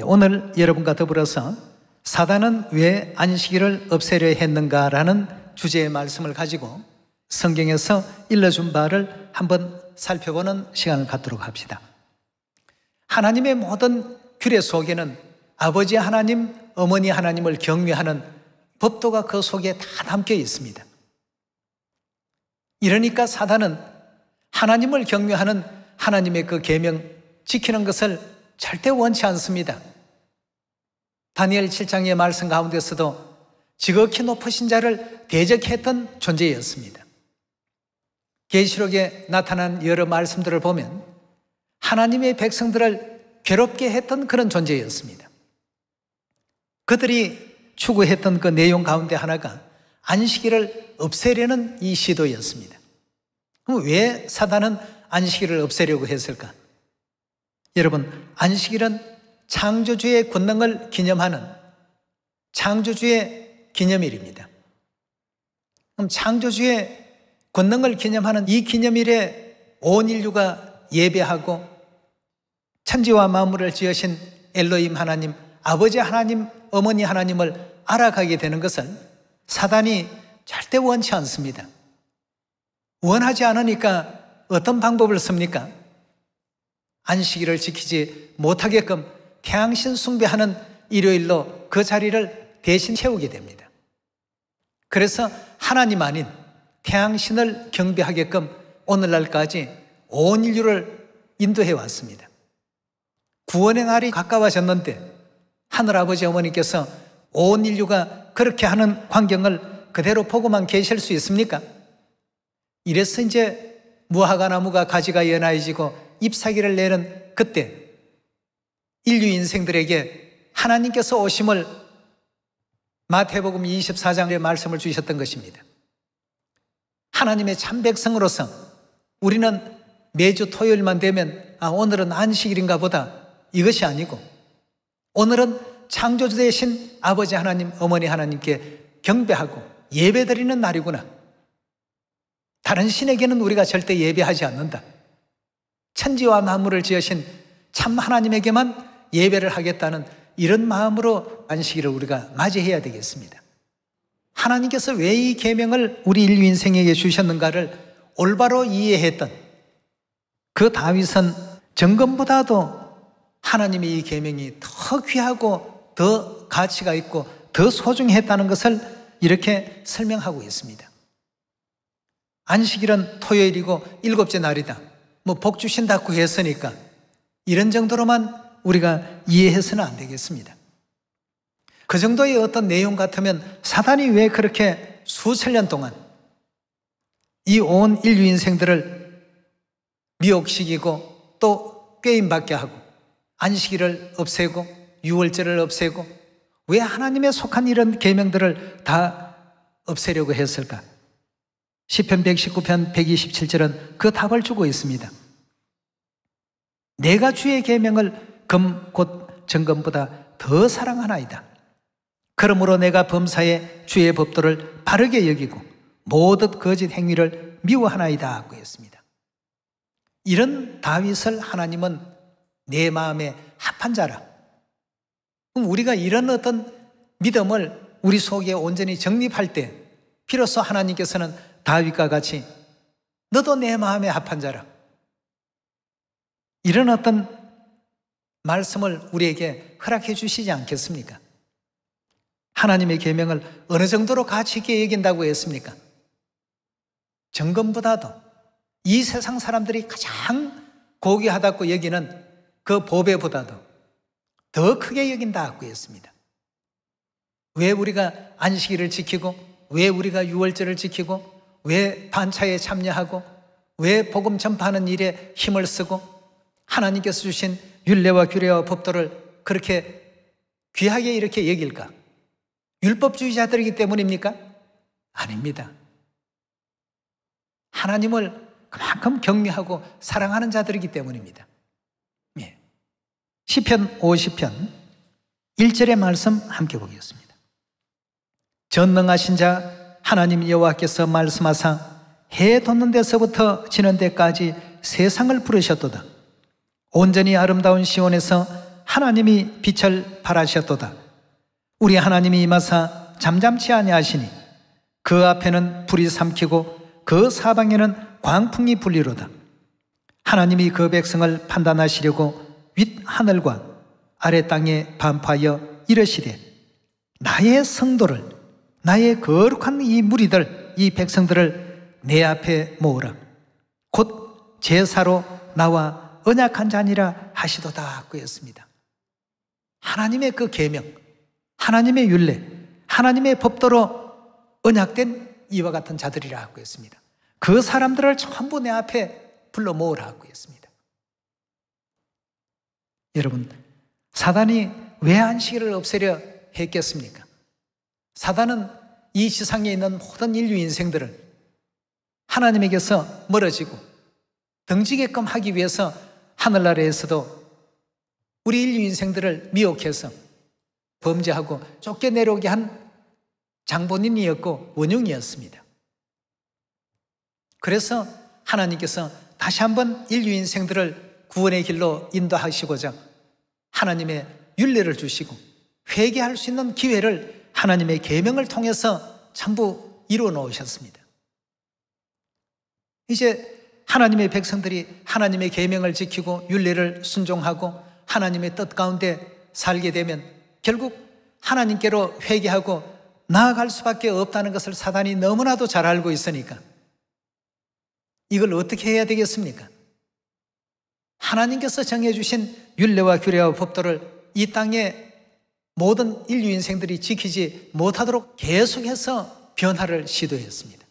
오늘 여러분과 더불어서 사단은 왜 안식일을 없애려 했는가라는 주제의 말씀을 가지고 성경에서 일러준 바를 한번 살펴보는 시간을 갖도록 합시다. 하나님의 모든 규례 속에는 아버지 하나님, 어머니 하나님을 경외하는 법도가 그 속에 다 담겨 있습니다. 이러니까 사단은 하나님을 경외하는 하나님의 그 계명 지키는 것을 절대 원치 않습니다. 다니엘 7장의 말씀 가운데서도 지극히 높으신 자를 대적했던 존재였습니다. 계시록에 나타난 여러 말씀들을 보면 하나님의 백성들을 괴롭게 했던 그런 존재였습니다. 그들이 추구했던 그 내용 가운데 하나가 안식일을 없애려는 이 시도였습니다. 그럼 왜 사단은 안식일을 없애려고 했을까? 여러분, 안식일은 창조주의 권능을 기념하는 창조주의 기념일입니다. 그럼 창조주의 권능을 기념하는 이 기념일에 온 인류가 예배하고 천지와 만물을 지으신 엘로힘 하나님, 아버지 하나님, 어머니 하나님을 알아가게 되는 것을 사단이 절대 원치 않습니다. 원하지 않으니까 어떤 방법을 씁니까? 안식일을 지키지 못하게끔 태양신 숭배하는 일요일로 그 자리를 대신 채우게 됩니다. 그래서 하나님 아닌 태양신을 경배하게끔 오늘날까지 온 인류를 인도해 왔습니다. 구원의 날이 가까워졌는데 하늘아버지 어머니께서 온 인류가 그렇게 하는 광경을 그대로 보고만 계실 수 있습니까? 이래서 이제 무화과 나무가 가지가 연하해지고 잎사귀를 내는 그때 인류 인생들에게 하나님께서 오심을 마태복음 24장의 말씀을 주셨던 것입니다. 하나님의 참 백성으로서 우리는 매주 토요일만 되면 오늘은 안식일인가 보다, 이것이 아니고 오늘은 창조주 되신 아버지 하나님, 어머니 하나님께 경배하고 예배드리는 날이구나. 다른 신에게는 우리가 절대 예배하지 않는다. 천지와 만물을 지으신 참 하나님에게만 예배를 하겠다는 이런 마음으로 안식일을 우리가 맞이해야 되겠습니다. 하나님께서 왜 이 계명을 우리 인류 인생에게 주셨는가를 올바로 이해했던 그 다윗은 정금보다도 하나님의 이 계명이 더 귀하고 더 가치가 있고 더 소중했다는 것을 이렇게 설명하고 있습니다. 안식일은 토요일이고 일곱째 날이다, 복 주신다고 했으니까 이런 정도로만 우리가 이해해서는 안 되겠습니다. 그 정도의 어떤 내용 같으면 사단이 왜 그렇게 수천 년 동안 이 온 인류 인생들을 미혹시키고 또 꾀임받게 하고 안식일을 없애고 유월절을 없애고 왜 하나님의 속한 이런 계명들을 다 없애려고 했을까? 시편 119편 127절은 그 답을 주고 있습니다. 내가 주의 계명을 금 곧 정금보다 더 사랑하나이다. 그러므로 내가 범사에 주의 법도를 바르게 여기고 모든 거짓 행위를 미워하나이다 하고 했습니다. 이런 다윗을 하나님은 내 마음에 합한 자라. 그럼 우리가 이런 어떤 믿음을 우리 속에 온전히 정립할 때 비로소 하나님께서는 다윗과 같이 너도 내 마음에 합한 자라, 이런 어떤 말씀을 우리에게 허락해 주시지 않겠습니까? 하나님의 계명을 어느 정도로 가치 있게 여긴다고 했습니까? 정금보다도 이 세상 사람들이 가장 고귀하다고 여기는 그 보배보다도 더 크게 여긴다고 했습니다. 왜 우리가 안식일을 지키고, 왜 우리가 유월절을 지키고, 왜 반차에 참여하고, 왜 복음 전파하는 일에 힘을 쓰고 하나님께서 주신 율례와 규례와 법도를 그렇게 귀하게 이렇게 여길까? 율법주의자들이기 때문입니까? 아닙니다. 하나님을 그만큼 경외하고 사랑하는 자들이기 때문입니다. 예. 시편 50편 1절의 말씀 함께 보겠습니다. 전능하신 자 하나님 여호와께서 말씀하사 해 돋는 데서부터 지는 데까지 세상을 부르셨도다. 온전히 아름다운 시온에서 하나님이 빛을 발하셨도다. 우리 하나님이 임하사 잠잠치 아니하시니 그 앞에는 불이 삼키고 그 사방에는 광풍이 불리로다. 하나님이 그 백성을 판단하시려고 윗하늘과 아래 땅에 반포하여 이르시되 나의 성도를, 나의 거룩한 이 무리들, 이 백성들을 내 앞에 모으라. 곧 제사로 나와 언약한 자니라 하시도다 그였습니다. 하나님의 그 계명, 하나님의 율례, 하나님의 법도로 언약된 이와 같은 자들이라고 했습니다. 그 사람들을 전부 내 앞에 불러 모으라고 했습니다. 여러분, 사단이 왜 안식일을 없애려 했겠습니까? 사단은 이 지상에 있는 모든 인류 인생들을 하나님에게서 멀어지고 등지게끔 하기 위해서 하늘나라에서도 우리 인류 인생들을 미혹해서 범죄하고 쫓겨내려오게 한 장본인이었고 원흉이었습니다. 그래서 하나님께서 다시 한번 인류 인생들을 구원의 길로 인도하시고자 하나님의 율례를 주시고 회개할 수 있는 기회를 하나님의 계명을 통해서 전부 이루어 놓으셨습니다. 이제 하나님의 백성들이 하나님의 계명을 지키고 율례를 순종하고 하나님의 뜻 가운데 살게 되면 결국 하나님께로 회개하고 나아갈 수밖에 없다는 것을 사단이 너무나도 잘 알고 있으니까 이걸 어떻게 해야 되겠습니까? 하나님께서 정해주신 율례와 규례와 법도를 이 땅의 모든 인류 인생들이 지키지 못하도록 계속해서 변화를 시도했습니다.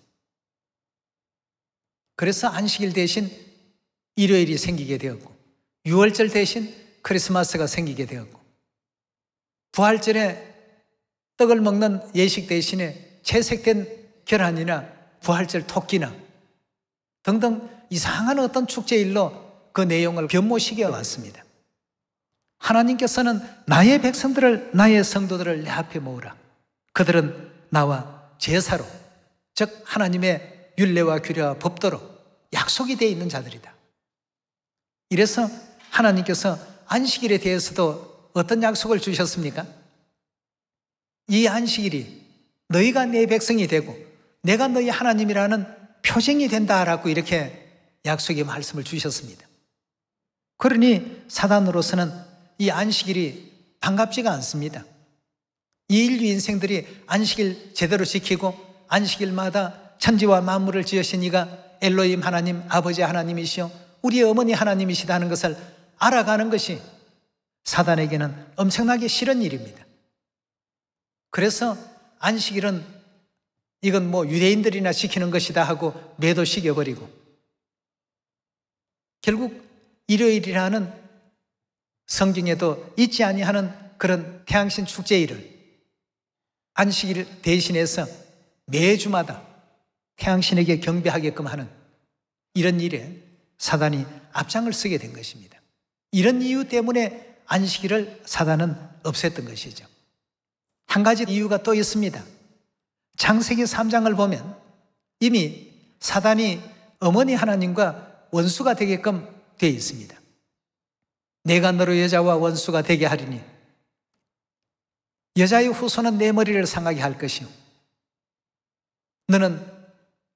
그래서 안식일 대신 일요일이 생기게 되었고, 유월절 대신 크리스마스가 생기게 되었고, 부활절에 떡을 먹는 예식 대신에 채색된 계란이나 부활절 토끼나 등등 이상한 어떤 축제일로 그 내용을 변모시켜 왔습니다. 하나님께서는 나의 백성들을, 나의 성도들을 내 앞에 모으라. 그들은 나와 제사로, 즉 하나님의 율례와 규례와 법도로 약속이 되어 있는 자들이다. 이래서 하나님께서 안식일에 대해서도 어떤 약속을 주셨습니까? 이 안식일이 너희가 내 백성이 되고 내가 너희 하나님이라는 표징이 된다라고 이렇게 약속의 말씀을 주셨습니다. 그러니 사단으로서는 이 안식일이 반갑지가 않습니다. 이 인류 인생들이 안식일 제대로 지키고 안식일마다 천지와 만물을 지으신 이가 엘로힘 하나님, 아버지 하나님이시여 우리의 어머니 하나님이시다는 것을 알아가는 것이 사단에게는 엄청나게 싫은 일입니다. 그래서 안식일은 이건 뭐 유대인들이나 지키는 것이다 하고 매도시켜버리고 결국 일요일이라는 성경에도 있지 아니하는 그런 태양신 축제일을 안식일 대신해서 매주마다 태양신에게 경배하게끔 하는 이런 일에 사단이 앞장을 서게 된 것입니다. 이런 이유 때문에 안식일을 사단은 없앴던 것이죠. 한 가지 이유가 또 있습니다. 창세기 3장을 보면 이미 사단이 어머니 하나님과 원수가 되게끔 되어 있습니다. 내가 너로 여자와 원수가 되게 하리니 여자의 후손은 내 머리를 상하게 할 것이요 너는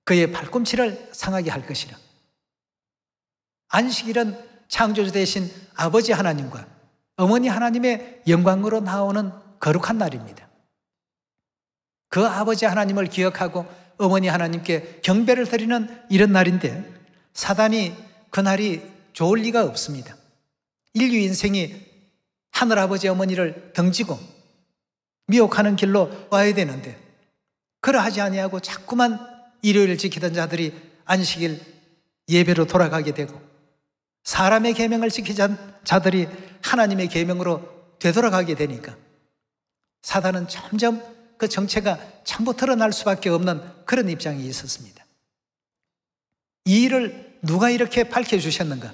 그의 발꿈치를 상하게 할 것이라. 안식일은 창조주 되신 아버지 하나님과 어머니 하나님의 영광으로 나오는 거룩한 날입니다. 그 아버지 하나님을 기억하고 어머니 하나님께 경배를 드리는 이런 날인데 사단이 그날이 좋을 리가 없습니다. 인류 인생이 하늘아버지 어머니를 등지고 미혹하는 길로 와야 되는데 그러하지 아니하고 자꾸만 일요일을 지키던 자들이 안식일 예배로 돌아가게 되고 사람의 계명을 지키던 자들이 하나님의 계명으로 되돌아가게 되니까 사단은 점점 그 정체가 전부 드러날 수밖에 없는 그런 입장이 있었습니다. 이 일을 누가 이렇게 밝혀주셨는가?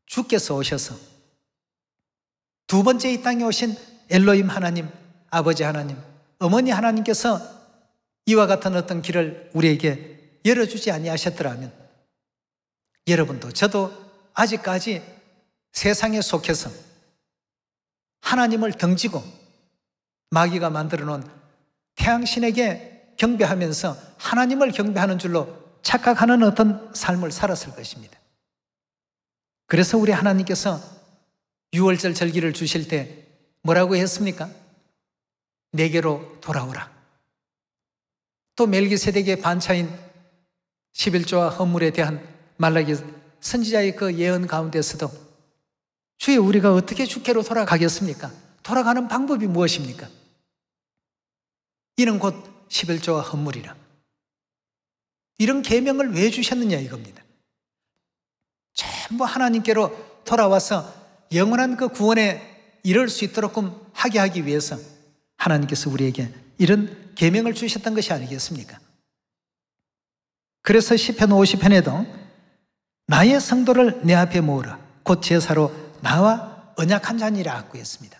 주께서 오셔서 두 번째 이 땅에 오신 엘로힘 하나님, 아버지 하나님, 어머니 하나님께서 이와 같은 어떤 길을 우리에게 열어주지 아니하셨더라면 여러분도 저도 아직까지 세상에 속해서 하나님을 등지고 마귀가 만들어 놓은 태양신에게 경배하면서 하나님을 경배하는 줄로 착각하는 어떤 삶을 살았을 것입니다. 그래서 우리 하나님께서 유월절 절기를 주실 때 뭐라고 했습니까? 내게로 돌아오라. 또 멜기세덱의 반차인 11조와 헌물에 대한 말라기 선지자의 그 예언 가운데서도 주여 우리가 어떻게 주께로 돌아가겠습니까? 돌아가는 방법이 무엇입니까? 이는 곧 11조와 헌물이라. 이런 계명을 왜 주셨느냐 이겁니다. 전부 하나님께로 돌아와서 영원한 그 구원에 이를 수 있도록끔 하게 하기 위해서 하나님께서 우리에게 이런 계명을 주셨던 것이 아니겠습니까? 그래서 시편 50편에도 나의 성도를 내 앞에 모으라 곧 제사로 나와 언약한 자니라 하고 했습니다.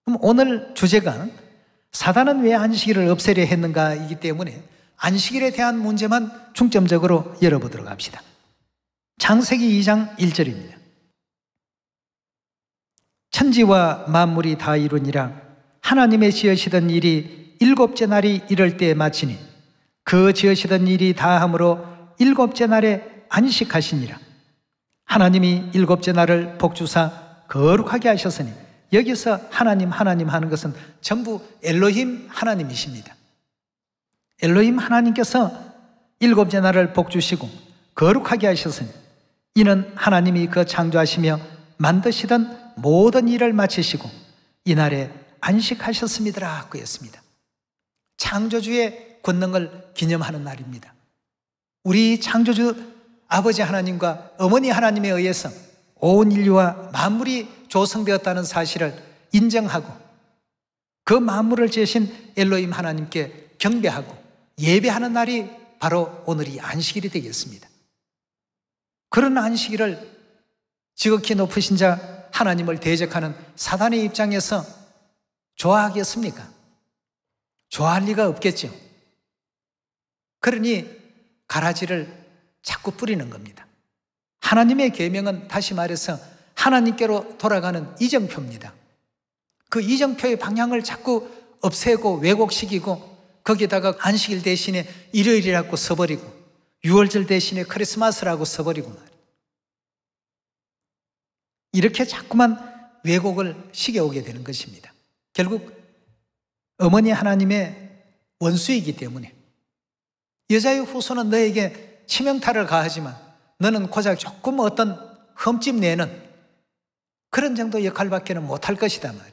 그럼 오늘 주제가 사단은 왜 안식일을 없애려 했는가 이기 때문에 안식일에 대한 문제만 중점적으로 열어보도록 합시다. 창세기 2장 1절입니다. 천지와 만물이 다 이루니라 하나님의 지으시던 일이 일곱째 날이 이럴 때에 마치니 그 지으시던 일이 다함으로 일곱째 날에 안식하시니라. 하나님이 일곱째 날을 복주사 거룩하게 하셨으니 여기서 하나님 하는 것은 전부 엘로힘 하나님이십니다. 엘로힘 하나님께서 일곱째 날을 복주시고 거룩하게 하셨으니 이는 하나님이 그 창조하시며 만드시던 모든 일을 마치시고 이날에 안식하셨습니다라고 했습니다. 창조주의 권능을 기념하는 날입니다. 우리 창조주 아버지 하나님과 어머니 하나님에 의해서 온 인류와 만물이 조성되었다는 사실을 인정하고 그 만물을 지으신 엘로힘 하나님께 경배하고 예배하는 날이 바로 오늘이 안식일이 되겠습니다. 그런 안식일을 지극히 높으신 자 하나님을 대적하는 사단의 입장에서 좋아하겠습니까? 좋아할 리가 없겠죠. 그러니 가라지를 자꾸 뿌리는 겁니다. 하나님의 계명은 다시 말해서 하나님께로 돌아가는 이정표입니다. 그 이정표의 방향을 자꾸 없애고 왜곡시키고 거기다가 안식일 대신에 일요일이라고 써버리고 유월절 대신에 크리스마스라고 써버리고 말이에요. 이렇게 자꾸만 왜곡을 시켜오게 되는 것입니다. 결국 어머니 하나님의 원수이기 때문에 여자의 후손은 너에게 치명타를 가하지만 너는 고작 조금 어떤 흠집 내는 그런 정도 역할밖에 못할 것이다 말이에요.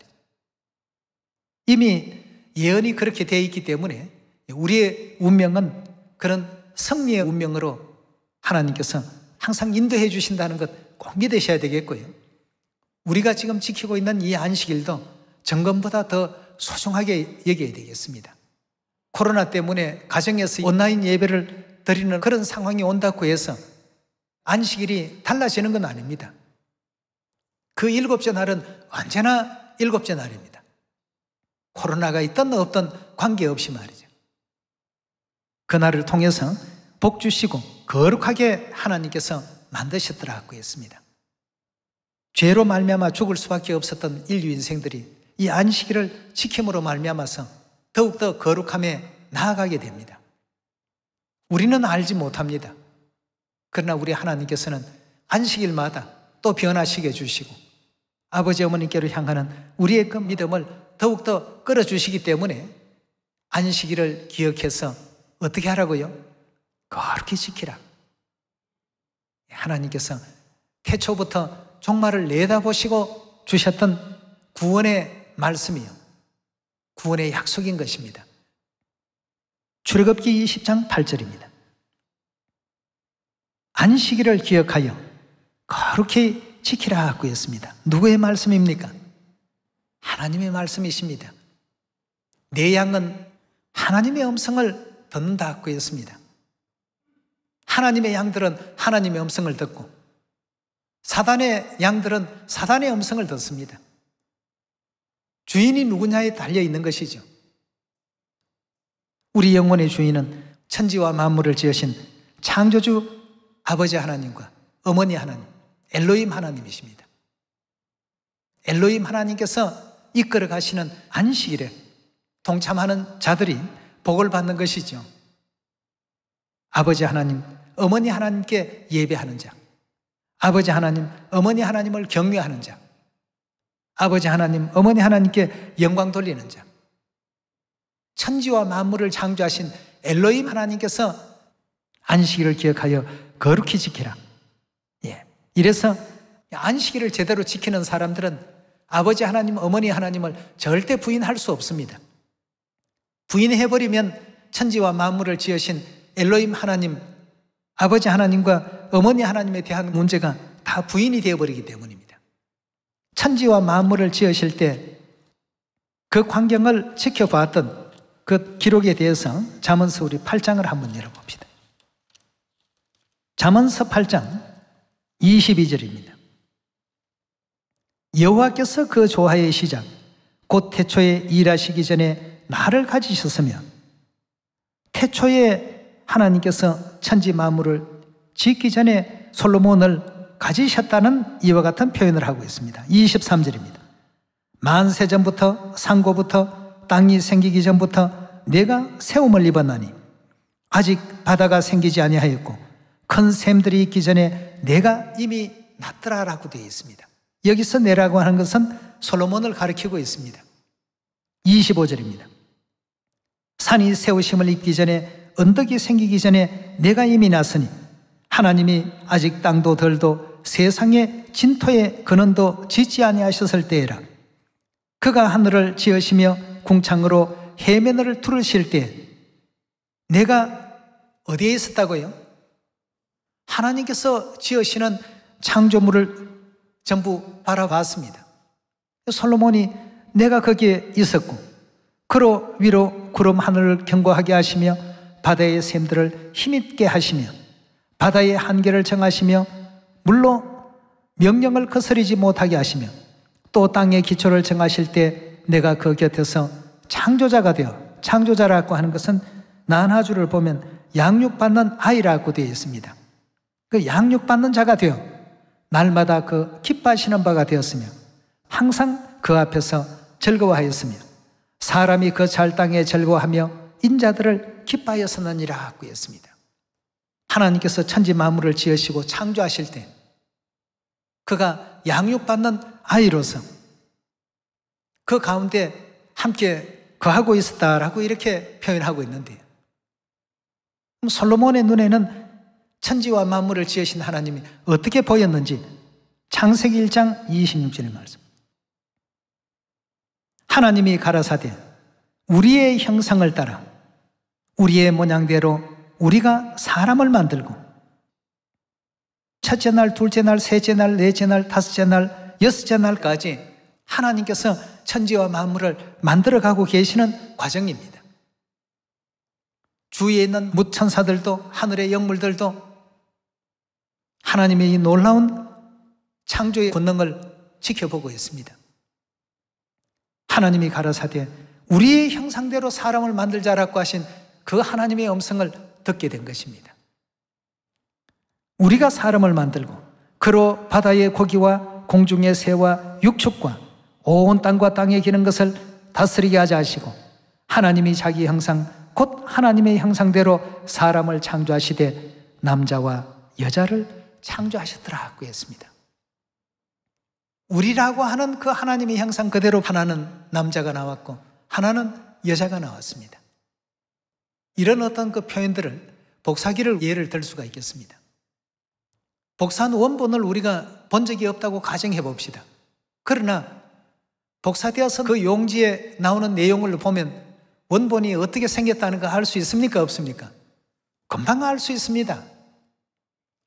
이미 예언이 그렇게 되어 있기 때문에 우리의 운명은 그런 승리의 운명으로 하나님께서 항상 인도해 주신다는 것 꼭 믿으셔야 되겠고요. 우리가 지금 지키고 있는 이 안식일도 정금보다 더 소중하게 여겨야 되겠습니다. 코로나 때문에 가정에서 온라인 예배를 드리는 그런 상황이 온다고 해서 안식일이 달라지는 건 아닙니다. 그 일곱째 날은 언제나 일곱째 날입니다. 코로나가 있든 없든 관계없이 말이죠. 그날을 통해서 복 주시고 거룩하게 하나님께서 만드셨더라고 했습니다. 죄로 말미암아 죽을 수밖에 없었던 인류 인생들이 이 안식일을 지킴으로 말미암아서 더욱더 거룩함에 나아가게 됩니다. 우리는 알지 못합니다. 그러나 우리 하나님께서는 안식일마다 또 변화시켜 주시고 아버지 어머니께로 향하는 우리의 그 믿음을 더욱더 끌어주시기 때문에 안식일을 기억해서 어떻게 하라고요? 거룩히 지키라. 하나님께서 태초부터 종말을 내다보시고 주셨던 구원의 말씀이요, 구원의 약속인 것입니다. 출애굽기 20장 8절입니다. 안식일을 기억하여 거룩히 지키라 하고 했습니다. 누구의 말씀입니까? 하나님의 말씀이십니다. 내 양은 하나님의 음성을 듣는다 하고 했습니다. 하나님의 양들은 하나님의 음성을 듣고 사단의 양들은 사단의 음성을 듣습니다. 주인이 누구냐에 달려 있는 것이죠. 우리 영혼의 주인은 천지와 만물을 지으신 창조주 아버지 하나님과 어머니 하나님, 엘로힘 하나님이십니다. 엘로힘 하나님께서 이끌어 가시는 안식일에 동참하는 자들이 복을 받는 것이죠. 아버지 하나님, 어머니 하나님께 예배하는 자, 아버지 하나님, 어머니 하나님을 경외하는 자, 아버지 하나님, 어머니 하나님께 영광 돌리는 자, 천지와 만물을 창조하신 엘로힘 하나님께서 안식일을 기억하여 거룩히 지키라. 이래서 안식일을 제대로 지키는 사람들은 아버지 하나님, 어머니 하나님을 절대 부인할 수 없습니다. 부인해버리면 천지와 만물을 지으신 엘로힘 하나님, 아버지 하나님과 어머니 하나님에 대한 문제가 다 부인이 되어버리기 때문입니다. 천지와 만물을 지으실 때 그 광경을 지켜봤던 그 기록에 대해서 잠언서 우리 8장을 한번 열어봅시다. 잠언서 8장 22절입니다. 여호와께서 그 조화의 시작 곧 태초에 일하시기 전에 나를 가지셨으며, 태초에 하나님께서 천지 만물을 짓기 전에 솔로몬을 가지셨다는 이와 같은 표현을 하고 있습니다. 23절입니다. 만세 전부터 상고부터 땅이 생기기 전부터 내가 세움을 입었나니 아직 바다가 생기지 아니하였고 큰 샘들이 있기 전에 내가 이미 났더라라고 되어 있습니다. 여기서 내라고 하는 것은 솔로몬을 가리키고 있습니다. 25절입니다. 산이 세우심을 입기 전에, 언덕이 생기기 전에 내가 이미 났으니 하나님이 아직 땅도 덜도 세상의 진토의 근원도 짓지 아니하셨을 때에라. 그가 하늘을 지으시며 궁창으로 해면을 두르실 때 내가 어디에 있었다고요? 하나님께서 지으시는 창조물을 전부 바라봤습니다. 솔로몬이 내가 거기에 있었고 그로 위로 구름 하늘을 견고하게 하시며 바다의 샘들을 힘있게 하시며 바다의 한계를 정하시며 물로 명령을 거스르지 못하게 하시며 또 땅의 기초를 정하실 때 내가 그 곁에서 창조자가 되어, 창조자라고 하는 것은 난하주를 보면 양육받는 아이라고 되어 있습니다. 그 양육받는 자가 되어 날마다 그 기뻐하시는 바가 되었으며 항상 그 앞에서 즐거워하였으며 사람이 그 잘 땅에 즐거워하며 인자들을 기뻐하였었느니라 하고 했습니다. 하나님께서 천지 만물을 지으시고 창조하실 때 그가 양육받는 아이로서 그 가운데 함께 거하고 있었다라고 이렇게 표현하고 있는데요. 그럼 솔로몬의 눈에는 천지와 만물을 지으신 하나님이 어떻게 보였는지 창세기 1장 26절의 말씀. 하나님이 가라사대 우리의 형상을 따라 우리의 모양대로 우리가 사람을 만들고 첫째 날, 둘째 날, 셋째 날, 넷째 날, 다섯째 날, 여섯째 날까지 하나님께서 천지와 만물을 만들어가고 계시는 과정입니다. 주위에 있는 무천사들도 하늘의 영물들도 하나님의 이 놀라운 창조의 권능을 지켜보고 있습니다. 하나님이 가라사대 우리의 형상대로 사람을 만들자라고 하신 그 하나님의 음성을 듣게 된 것입니다. 우리가 사람을 만들고 그로 바다의 고기와 공중의 새와 육축과 온 땅과 땅에 기는 것을 다스리게 하자 하시고 하나님이 자기 형상 곧 하나님의 형상대로 사람을 창조하시되 남자와 여자를 창조하셨더라고 했습니다. 우리라고 하는 그 하나님의 형상 그대로 하나는 남자가 나왔고 하나는 여자가 나왔습니다. 이런 어떤 그 표현들을 복사기를 예를 들 수가 있겠습니다. 복사한 원본을 우리가 본 적이 없다고 가정해 봅시다. 그러나 복사되어서 그 용지에 나오는 내용을 보면 원본이 어떻게 생겼다는 거 알 수 있습니까? 없습니까? 금방 알 수 있습니다.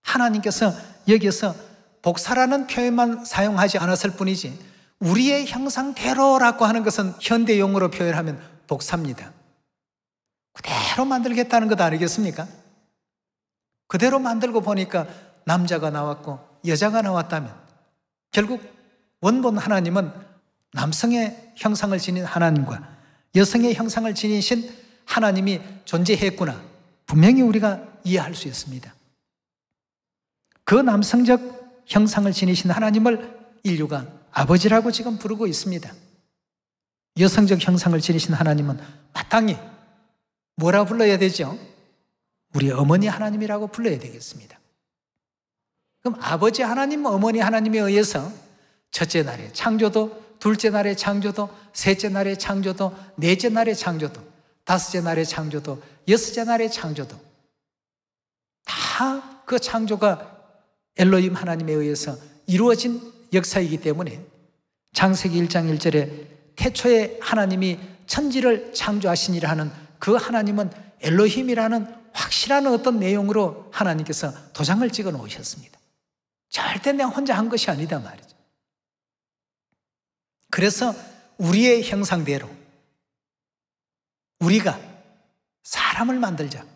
하나님께서 여기서 복사라는 표현만 사용하지 않았을 뿐이지 우리의 형상대로라고 하는 것은 현대용어로 표현하면 복사입니다. 그대로 만들겠다는 것 아니겠습니까? 그대로 만들고 보니까 남자가 나왔고 여자가 나왔다면 결국 원본 하나님은 남성의 형상을 지닌 하나님과 여성의 형상을 지니신 하나님이 존재했구나. 분명히 우리가 이해할 수 있습니다. 그 남성적 형상을 지니신 하나님을 인류가 아버지라고 지금 부르고 있습니다. 여성적 형상을 지니신 하나님은 마땅히 뭐라 불러야 되죠? 우리 어머니 하나님이라고 불러야 되겠습니다. 그럼 아버지 하나님, 어머니 하나님에 의해서 첫째 날의 창조도, 둘째 날의 창조도, 셋째 날의 창조도, 넷째 날의 창조도, 다섯째 날의 창조도, 여섯째 날의 창조도 다 그 창조가 엘로힘 하나님에 의해서 이루어진 역사이기 때문에 창세기 1장 1절에 태초에 하나님이 천지를 창조하시니라 하는 그 하나님은 엘로힘이라는 확실한 어떤 내용으로 하나님께서 도장을 찍어 놓으셨습니다. 절대 내가 혼자 한 것이 아니다 말이죠. 그래서 우리의 형상대로 우리가 사람을 만들자,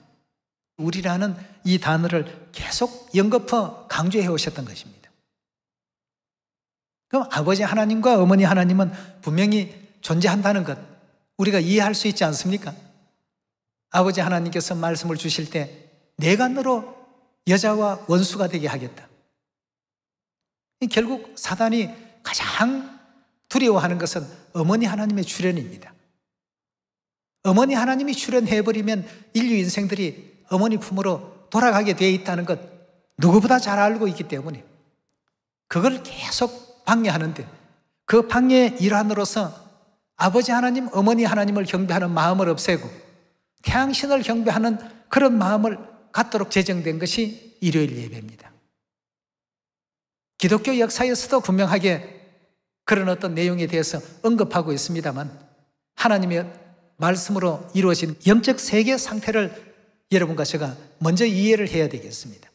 우리라는 이 단어를 계속 연거푸 강조해 오셨던 것입니다. 그럼 아버지 하나님과 어머니 하나님은 분명히 존재한다는 것 우리가 이해할 수 있지 않습니까? 아버지 하나님께서 말씀을 주실 때 내가 너로 여자와 원수가 되게 하겠다. 결국 사단이 가장 두려워하는 것은 어머니 하나님의 출현입니다. 어머니 하나님이 출현해버리면 인류 인생들이 어머니 품으로 돌아가게 되어 있다는 것 누구보다 잘 알고 있기 때문에 그걸 계속 방해하는데 그 방해의 일환으로서 아버지 하나님, 어머니 하나님을 경배하는 마음을 없애고 태양신을 경배하는 그런 마음을 갖도록 제정된 것이 일요일 예배입니다. 기독교 역사에서도 분명하게 그런 어떤 내용에 대해서 언급하고 있습니다만 하나님의 말씀으로 이루어진 영적 세계 상태를 여러분과 제가 먼저 이해를 해야 되겠습니다.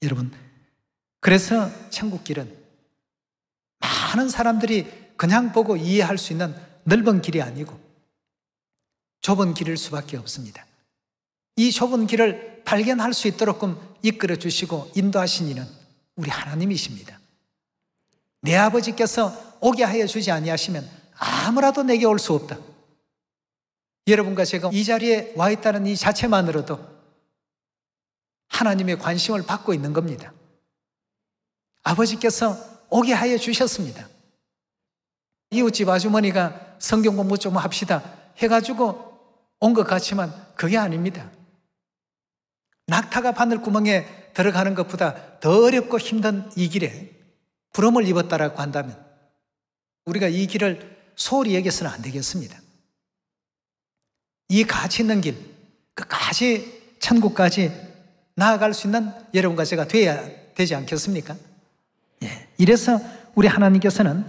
여러분, 그래서 천국길은 많은 사람들이 그냥 보고 이해할 수 있는 넓은 길이 아니고 좁은 길일 수밖에 없습니다. 이 좁은 길을 발견할 수 있도록 이끌어 주시고 인도하신 이는 우리 하나님이십니다. 내 아버지께서 오게 하여 주지 아니하시면 아무라도 내게 올 수 없다. 여러분과 제가 이 자리에 와 있다는 이 자체만으로도 하나님의 관심을 받고 있는 겁니다. 아버지께서 오게 하여 주셨습니다. 이웃집 아주머니가 성경 공부 좀 합시다 해가지고 온 것 같지만 그게 아닙니다. 낙타가 바늘구멍에 들어가는 것보다 더 어렵고 힘든 이 길에 부름을 입었다라고 한다면 우리가 이 길을 소홀히 여겨서는 안 되겠습니다. 이 가치 있는 길, 끝까지 천국까지 나아갈 수 있는 여러분과 제가 되어야 되지 않겠습니까? 예. 이래서 우리 하나님께서는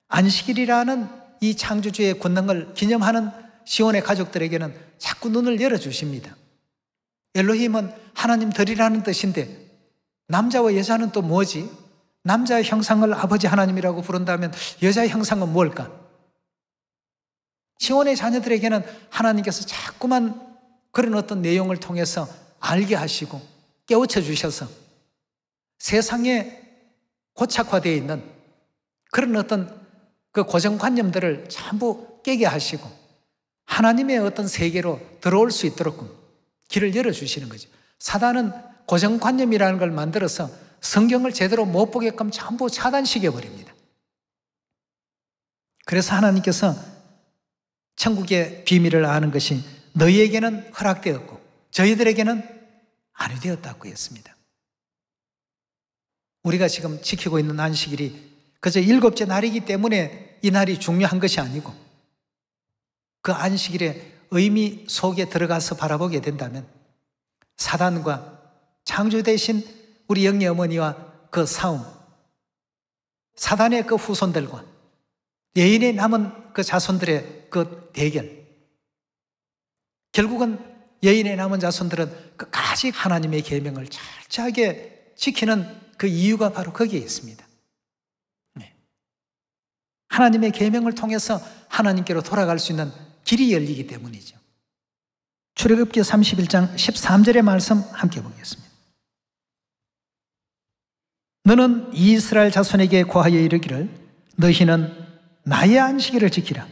안식일이라는 이 창조주의 권능을 기념하는 시온의 가족들에게는 자꾸 눈을 열어주십니다. 엘로힘은 하나님들이라는 뜻인데 남자와 여자는 또 뭐지? 남자의 형상을 아버지 하나님이라고 부른다면 여자의 형상은 뭘까? 시온의 자녀들에게는 하나님께서 자꾸만 그런 어떤 내용을 통해서 알게 하시고 깨우쳐 주셔서 세상에 고착화되어 있는 그런 어떤 그 고정관념들을 전부 깨게 하시고 하나님의 어떤 세계로 들어올 수 있도록 길을 열어주시는 거죠. 사단은 고정관념이라는 걸 만들어서 성경을 제대로 못 보게끔 전부 차단시켜버립니다. 그래서 하나님께서 천국의 비밀을 아는 것이 너희에게는 허락되었고 저희들에게는 아니 되었다고 했습니다. 우리가 지금 지키고 있는 안식일이 그저 7째 날이기 때문에 이 날이 중요한 것이 아니고 그 안식일의 의미 속에 들어가서 바라보게 된다면 사단과 창조되신 우리 영의 어머니와 그 싸움, 사단의 그 후손들과 여인의 남은 그 자손들의 그 대결, 결국은 여인의 남은 자손들은 끝까지 하나님의 계명을 철저하게 지키는 그 이유가 바로 거기에 있습니다. 네. 하나님의 계명을 통해서 하나님께로 돌아갈 수 있는 길이 열리기 때문이죠. 출애굽기 31장 13절의 말씀 함께 보겠습니다. 너는 이스라엘 자손에게 고하여 이르기를 너희는 나의 안식일을 지키라.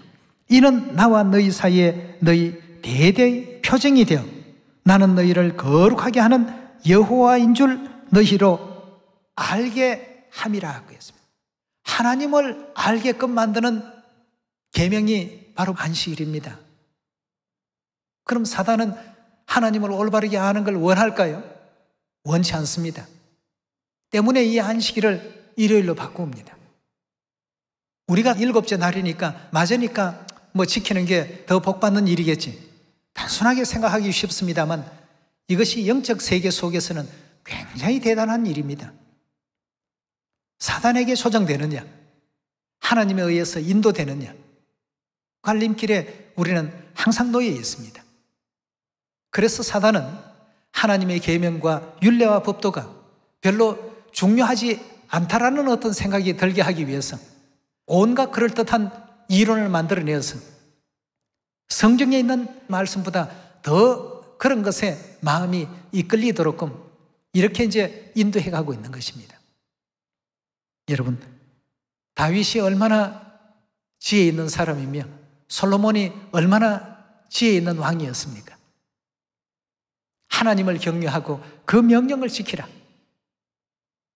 이는 나와 너희 사이에 너희 대대의 표징이 되어 나는 너희를 거룩하게 하는 여호와인 줄 너희로 알게 함이라 하고 했습니다. 하나님을 알게끔 만드는 계명이 바로 안식일입니다. 그럼 사단은 하나님을 올바르게 아는 걸 원할까요? 원치 않습니다. 때문에 이 안식일을 일요일로 바꿉니다. 우리가 7째 날이니까 맞으니까 지키는 게 더 복받는 일이겠지, 단순하게 생각하기 쉽습니다만 이것이 영적 세계 속에서는 굉장히 대단한 일입니다. 사단에게 조정되느냐, 하나님에 의해서 인도되느냐, 갈림길에 우리는 항상 놓여 있습니다. 그래서 사단은 하나님의 계명과 율례와 법도가 별로 중요하지 않다라는 어떤 생각이 들게 하기 위해서 온갖 그럴듯한 이론을 만들어내어서 성경에 있는 말씀보다 더 그런 것에 마음이 이끌리도록끔 이렇게 이제 인도해 가고 있는 것입니다. 여러분, 다윗이 얼마나 지혜 있는 사람이며 솔로몬이 얼마나 지혜 있는 왕이었습니까? 하나님을 경외하고 그 명령을 지키라.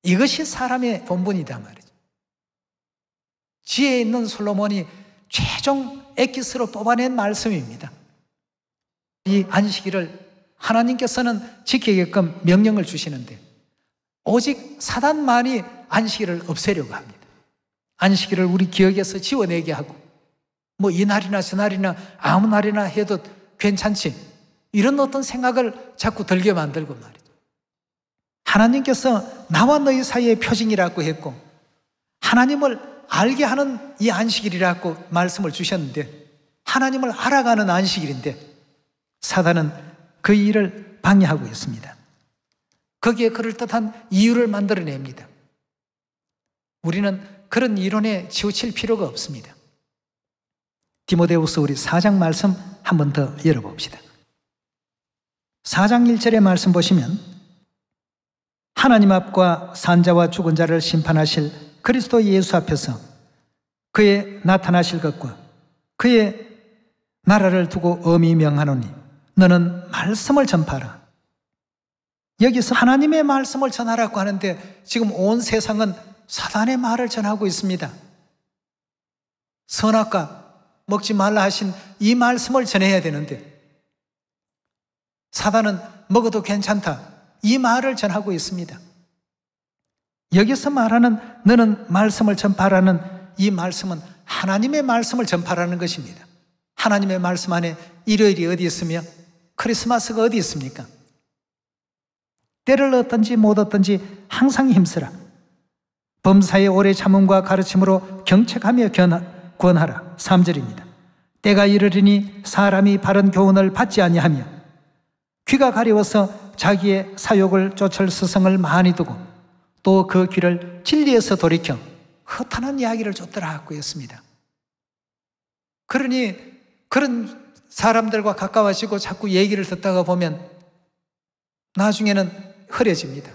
이것이 사람의 본분이다 말이죠. 지혜 있는 솔로몬이 최종 엑기스로 뽑아낸 말씀입니다. 이 안식일을 하나님께서는 지키게끔 명령을 주시는데 오직 사단만이 안식일을 없애려고 합니다. 안식일을 우리 기억에서 지워내게 하고 이 날이나 저 날이나 아무 날이나 해도 괜찮지, 이런 어떤 생각을 자꾸 들게 만들고 말이죠. 하나님께서 나와 너희 사이의 표징이라고 했고 하나님을 알게 하는 이 안식일이라고 말씀을 주셨는데, 하나님을 알아가는 안식일인데 사단은 그 일을 방해하고 있습니다. 거기에 그럴듯한 이유를 만들어냅니다. 우리는 그런 이론에 치우칠 필요가 없습니다. 디모데후서 우리 4장 말씀 한 번 더 열어봅시다. 4장 1절의 말씀 보시면 하나님 앞과 산자와 죽은 자를 심판하실 그리스도 예수 앞에서 그의 나타나실 것과 그의 나라를 두고 엄히 명하노니 너는 말씀을 전파하라. 여기서 하나님의 말씀을 전하라고 하는데 지금 온 세상은 사단의 말을 전하고 있습니다. 선악과 먹지 말라 하신 이 말씀을 전해야 되는데 사단은 먹어도 괜찮다, 이 말을 전하고 있습니다. 여기서 말하는 너는 말씀을 전파하라는 이 말씀은 하나님의 말씀을 전파하라는 것입니다. 하나님의 말씀 안에 일요일이 어디 있으며 크리스마스가 어디 있습니까? 때를 얻든지 못 얻든지 항상 힘쓰라. 범사의 오래 참음과 가르침으로 경책하며 권하라. 3절입니다. 때가 이르리니 사람이 바른 교훈을 받지 아니하며 귀가 가려워서 자기의 사욕을 쫓을 스승을 많이 두고 또 그 귀를 진리에서 돌이켜 허탄한 이야기를 쫓더라고 했습니다. 그러니 그런 사람들과 가까워지고 자꾸 얘기를 듣다가 보면 나중에는 흐려집니다.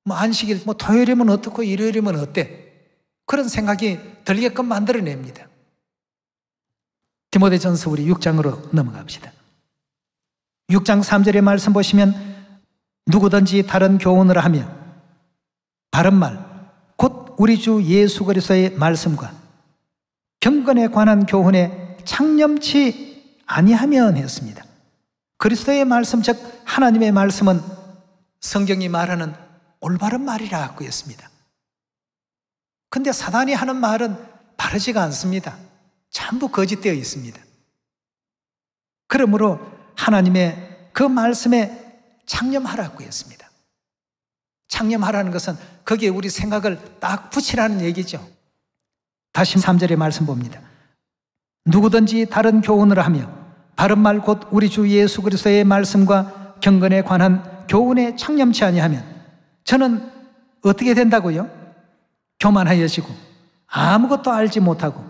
안식일, 토요일이면 어떻고 일요일이면 어때? 그런 생각이 들게끔 만들어냅니다. 디모데전서 우리 6장으로 넘어갑시다. 6장 3절의 말씀 보시면 누구든지 다른 교훈을 하며 바른 말, 곧 우리 주 예수 그리스도의 말씀과 경건에 관한 교훈에 창념치 아니하면 했습니다. 그리스도의 말씀, 즉 하나님의 말씀은 성경이 말하는 올바른 말이라고 했습니다. 근데 사단이 하는 말은 바르지가 않습니다. 전부 거짓되어 있습니다. 그러므로 하나님의 그 말씀에 창념하라고 했습니다. 창념하라는 것은 거기에 우리 생각을 딱 붙이라는 얘기죠. 다시 3절의 말씀 봅니다. 누구든지 다른 교훈을 하며 바른 말 곧 우리 주 예수 그리스도의 말씀과 경건에 관한 교훈에 창념치 아니하면 저는 어떻게 된다고요? 교만하여지고 아무것도 알지 못하고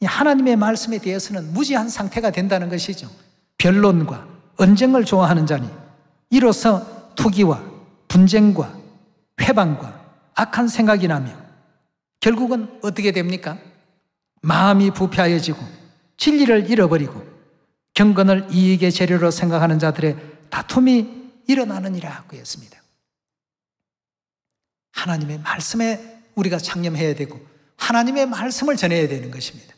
하나님의 말씀에 대해서는 무지한 상태가 된다는 것이죠. 변론과 언쟁을 좋아하는 자니 이로써 투기와 분쟁과 회방과 악한 생각이 나며 결국은 어떻게 됩니까? 마음이 부패하여지고 진리를 잃어버리고 경건을 이익의 재료로 생각하는 자들의 다툼이 일어나느니라 하고 했습니다. 하나님의 말씀에 우리가 창념해야 되고 하나님의 말씀을 전해야 되는 것입니다.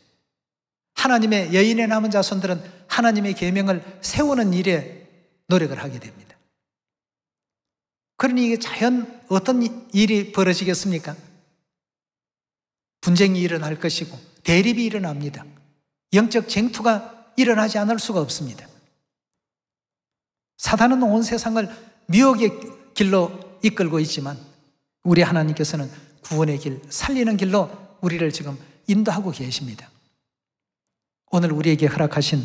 하나님의 여인의 남은 자손들은 하나님의 계명을 세우는 일에 노력을 하게 됩니다. 그러니 이게 자연 어떤 일이 벌어지겠습니까? 분쟁이 일어날 것이고 대립이 일어납니다. 영적 쟁투가 일어나지 않을 수가 없습니다. 사단은 온 세상을 미혹의 길로 이끌고 있지만 우리 하나님께서는 구원의 길, 살리는 길로 우리를 지금 인도하고 계십니다. 오늘 우리에게 허락하신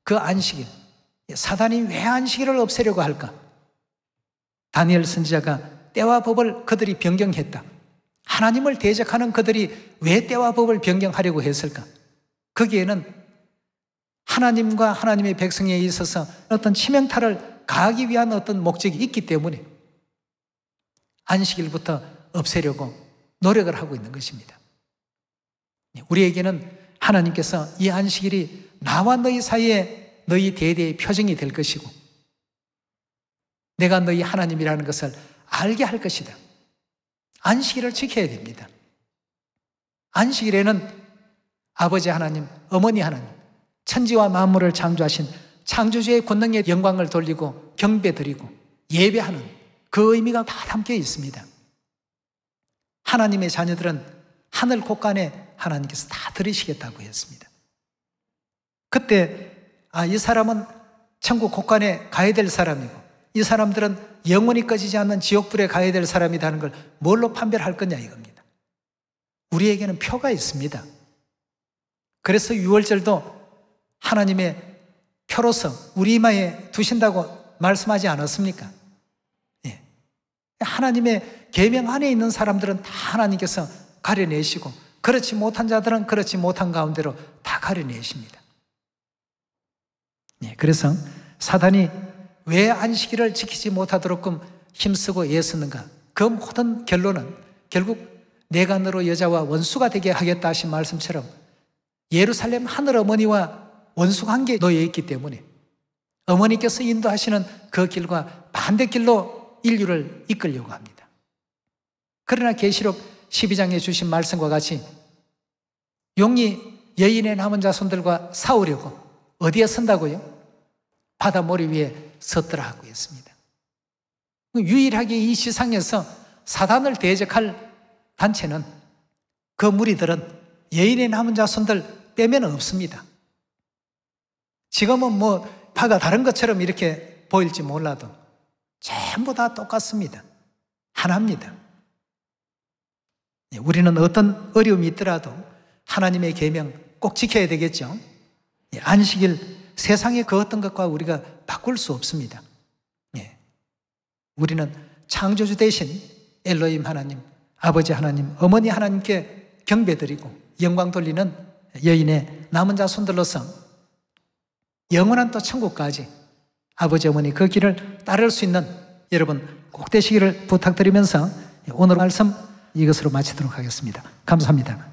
그 안식일, 사단이 왜 안식일을 없애려고 할까? 다니엘 선지자가 때와 법을 그들이 변경했다. 하나님을 대적하는 그들이 왜 때와 법을 변경하려고 했을까? 거기에는 하나님과 하나님의 백성에 있어서 어떤 치명타를 가하기 위한 어떤 목적이 있기 때문에 안식일부터 없애려고 노력을 하고 있는 것입니다. 우리에게는 하나님께서 이 안식일이 나와 너희 사이에 너희 대대의 표징이 될 것이고 내가 너희 하나님이라는 것을 알게 할 것이다. 안식일을 지켜야 됩니다. 안식일에는 아버지 하나님, 어머니 하나님, 천지와 만물을 창조하신 창조주의 권능의 영광을 돌리고 경배드리고 예배하는 그 의미가 다 담겨 있습니다. 하나님의 자녀들은 하늘 곳간에 하나님께서 다 들으시겠다고 했습니다. 그때 이 사람은 천국 곳간에 가야 될 사람이고 이 사람들은 영원히 꺼지지 않는 지옥불에 가야 될 사람이라는 걸 뭘로 판별할 거냐 이겁니다. 우리에게는 표가 있습니다. 그래서 유월절도 하나님의 표로서 우리 이마에 두신다고 말씀하지 않았습니까? 예. 하나님의 계명 안에 있는 사람들은 다 하나님께서 가려내시고 그렇지 못한 자들은 그렇지 못한 가운데로 다 가려내십니다. 예. 그래서 사단이 왜 안식일을 지키지 못하도록끔 힘쓰고 애쓰는가? 그 모든 결론은 결국 내가 너로 여자와 원수가 되게 하겠다 하신 말씀처럼 예루살렘 하늘어머니와 원수관계에 놓여 있기 때문에 어머니께서 인도하시는 그 길과 반대길로 인류를 이끌려고 합니다. 그러나 계시록 12장에 주신 말씀과 같이 용이 여인의 남은 자손들과 싸우려고 어디에 선다고요? 바다 모래 위에 섰더라 하고 있습니다. 유일하게 이 세상에서 사단을 대적할 단체는 그 무리들은 여인의 남은 자손들 빼면 없습니다. 지금은 파가 다른 것처럼 이렇게 보일지 몰라도 전부 다 똑같습니다. 하나입니다. 우리는 어떤 어려움이 있더라도 하나님의 계명 꼭 지켜야 되겠죠. 안식일 세상의 그 어떤 것과 우리가 바꿀 수 없습니다. 우리는 창조주 대신 엘로힘 하나님, 아버지 하나님, 어머니 하나님께 경배드리고 영광 돌리는 여인의 남은 자손들로서 영원한 또 천국까지 아버지 어머니 그 길을 따를 수 있는 여러분 꼭 되시기를 부탁드리면서 오늘 말씀 이것으로 마치도록 하겠습니다. 감사합니다.